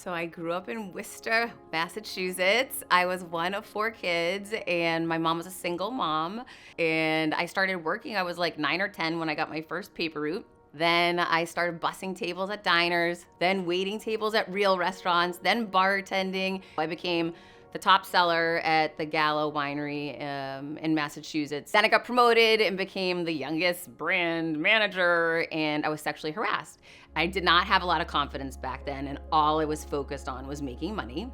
So I grew up in Worcester, Massachusetts. I was one of 4 kids, and my mom was a single mom. And I started working, I was like 9 or 10 when I got my first paper route. Then I started bussing tables at diners, then waiting tables at real restaurants, then bartending. I became the top seller at the Gallo Winery in Massachusetts. Then I got promoted and became the youngest brand manager, and I was sexually harassed. I did not have a lot of confidence back then, and all I was focused on was making money.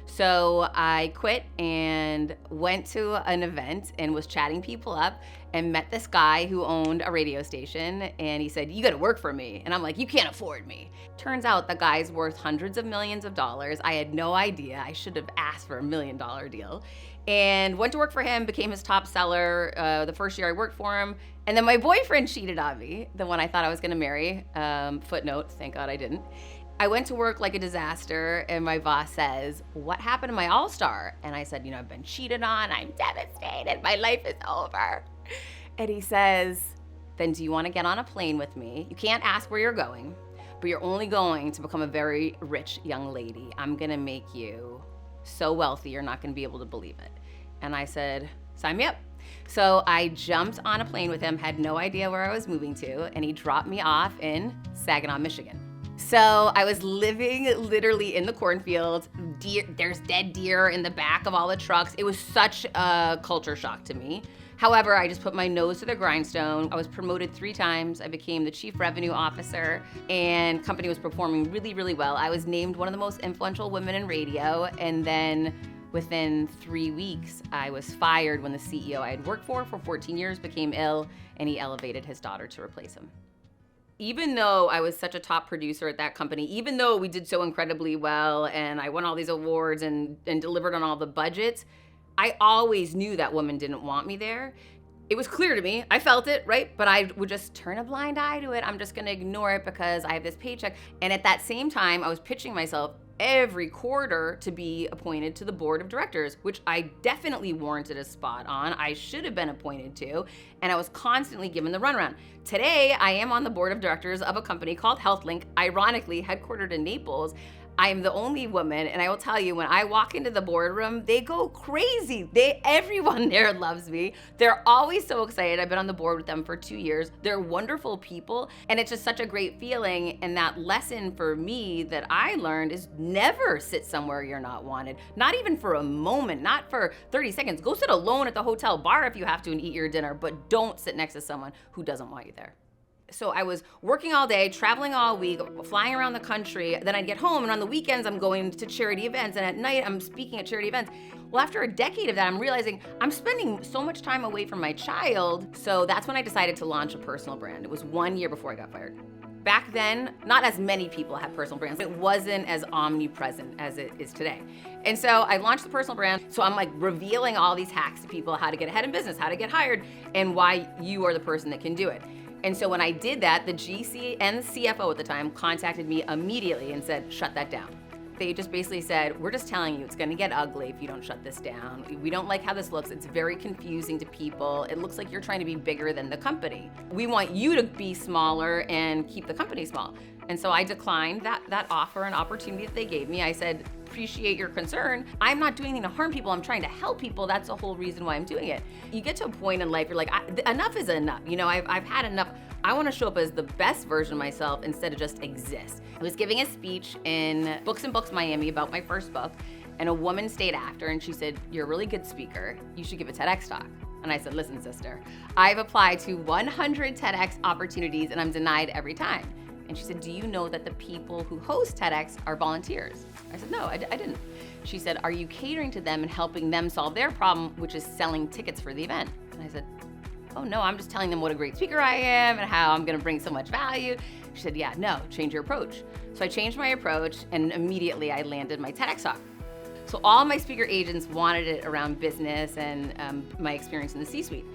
So I quit and went to an event and was chatting people up and met this guy who owned a radio station, and he said, "You gotta work for me." And I'm like, "You can't afford me." Turns out the guy's worth hundreds of millions of dollars. I had no idea. I should have asked for $1 million deal. And went to work for him, became his top seller the first year I worked for him. And then my boyfriend cheated on me, the one I thought I was gonna marry. Footnote, thank God I didn't. I went to work like a disaster, and my boss says, "What happened to my all-star?" And I said, "I've been cheated on, I'm devastated, my life is over." And he says, "Then do you wanna get on a plane with me? You can't ask where you're going, but you're only going to become a very rich young lady. I'm gonna make you so wealthy, you're not gonna be able to believe it." And I said, "Sign me up." So I jumped on a plane with him, had no idea where I was moving to, and he dropped me off in Saginaw, Michigan. So I was living literally in the cornfields. There's dead deer in the back of all the trucks. It was such a culture shock to me. However, I just put my nose to the grindstone. I was promoted 3 times. I became the chief revenue officer, and company was performing really, really well. I was named one of the most influential women in radio, and then within 3 weeks, I was fired when the CEO I had worked for 14 years became ill, and he elevated his daughter to replace him. Even though I was such a top producer at that company, even though we did so incredibly well and I won all these awards and delivered on all the budgets, I always knew that woman didn't want me there. It was clear to me, I felt it, right? But I would just turn a blind eye to it. I'm just gonna ignore it because I have this paycheck. And at that same time, I was pitching myself every quarter to be appointed to the board of directors, which I definitely warranted a spot on. I should have been appointed to, and I was constantly given the runaround. Today, I am on the board of directors of a company called HealthLink, ironically headquartered in Naples. I am the only woman, and I will tell you, when I walk into the boardroom, they go crazy. Everyone there loves me. They're always so excited. I've been on the board with them for 2 years. They're wonderful people, and it's just such a great feeling. And that lesson for me that I learned is never sit somewhere you're not wanted. Not even for a moment, not for 30 seconds. Go sit alone at the hotel bar if you have to and eat your dinner, but don't sit next to someone who doesn't want you there. So I was working all day, traveling all week, flying around the country. Then I'd get home, and on the weekends, I'm going to charity events, and at night, I'm speaking at charity events. Well, after a decade of that, I'm realizing I'm spending so much time away from my child. So that's when I decided to launch a personal brand. It was 1 year before I got fired. Back then, not as many people had personal brands. It wasn't as omnipresent as it is today. And so I launched the personal brand. So I'm like revealing all these hacks to people, how to get ahead in business, how to get hired, and why you are the person that can do it. And so when I did that, the GC and the CFO at the time contacted me immediately and said, "Shut that down." They just basically said, "We're just telling you it's gonna get ugly if you don't shut this down. We don't like how this looks. It's very confusing to people. It looks like you're trying to be bigger than the company. We want you to be smaller and keep the company small." And so I declined that offer and opportunity that they gave me. I said, "Appreciate your concern. I'm not doing anything to harm people. I'm trying to help people. That's the whole reason why I'm doing it." You get to a point in life, you're like, enough is enough. I've had enough. I want to show up as the best version of myself instead of just exist. I was giving a speech in Books and Books Miami about my first book, and a woman stayed after, and she said, "You're a really good speaker. You should give a TEDx talk." And I said, "Listen, sister, I've applied to 100 TEDx opportunities, and I'm denied every time." And she said, "Do you know that the people who host TEDx are volunteers?" I said, "No, I didn't." She said, "Are you catering to them and helping them solve their problem, which is selling tickets for the event?" And I said, "Oh no, I'm just telling them what a great speaker I am and how I'm gonna bring so much value." She said, "Yeah, no, change your approach." So I changed my approach, and immediately I landed my TEDx talk. So all my speaker agents wanted it around business and my experience in the C-suite.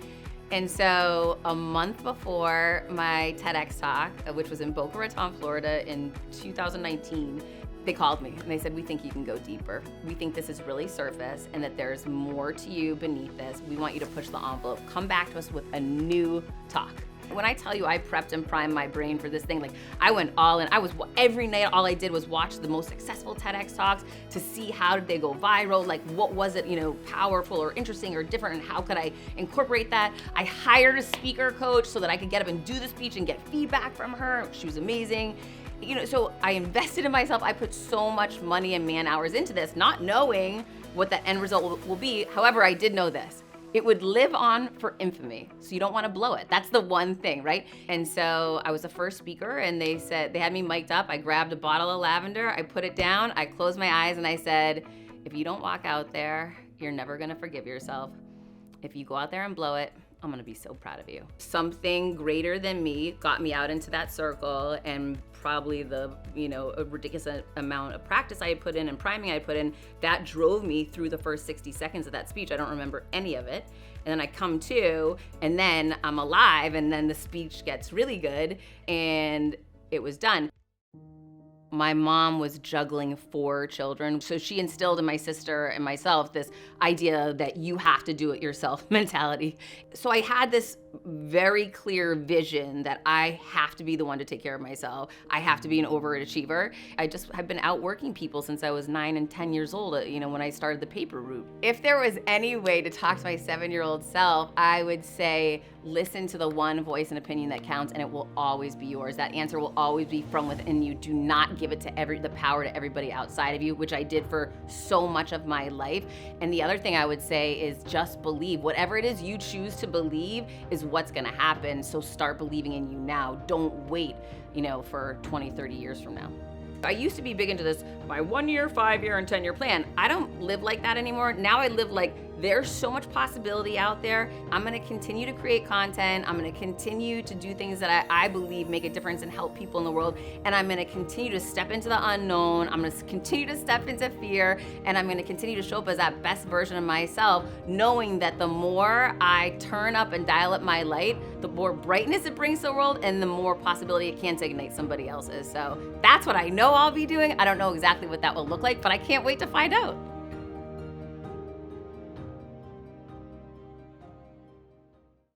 And so a month before my TEDx talk, which was in Boca Raton, Florida in 2019, they called me and they said, "We think you can go deeper. We think this is really surface and that there's more to you beneath this. We want you to push the envelope. Come back to us with a new talk." When I tell you I prepped and primed my brain for this thing, like I went all in. Every night, all I did was watch the most successful TEDx talks to see how did they go viral, like what was it, powerful or interesting or different, and how could I incorporate that. I hired a speaker coach so that I could get up and do the speech and get feedback from her. She was amazing. So I invested in myself. I put so much money and man hours into this, not knowing what the end result will be. However, I did know this. It would live on for infamy. So you don't want to blow it. That's the one thing, right? And so I was the first speaker, and they had me mic'd up. I grabbed a bottle of lavender, I put it down, I closed my eyes, and I said, if you don't walk out there, you're never gonna forgive yourself. If you go out there and blow it, I'm gonna be so proud of you. Something greater than me got me out into that circle, and probably a ridiculous amount of practice I had put in and priming I had put in, that drove me through the first 60 seconds of that speech. I don't remember any of it. And then I come to, and then I'm alive, and then the speech gets really good, and it was done. My mom was juggling 4 children, so she instilled in my sister and myself this idea that you have to do it yourself mentality. So I had this very clear vision that I have to be the one to take care of myself. I have to be an overachiever. I just have been outworking people since I was 9 and 10 years old, when I started the paper route. If there was any way to talk to my 7-year-old self, I would say, listen to the one voice and opinion that counts, and it will always be yours. That answer will always be from within you. Do not give it to the power to everybody outside of you, which I did for so much of my life. And the other thing I would say is just believe. Whatever it is you choose to believe is what's gonna happen. So start believing in you now. Don't wait, for 20, 30 years from now. I used to be big into this, my 1-year, 5-year, and 10-year plan. I don't live like that anymore. Now I live like there's so much possibility out there. I'm gonna continue to create content. I'm gonna continue to do things that I believe make a difference and help people in the world. And I'm gonna continue to step into the unknown. I'm gonna continue to step into fear. And I'm gonna continue to show up as that best version of myself, knowing that the more I turn up and dial up my light, the more brightness it brings to the world and the more possibility it can to ignite somebody else's. So that's what I know I'll be doing. I don't know exactly what that will look like, but I can't wait to find out.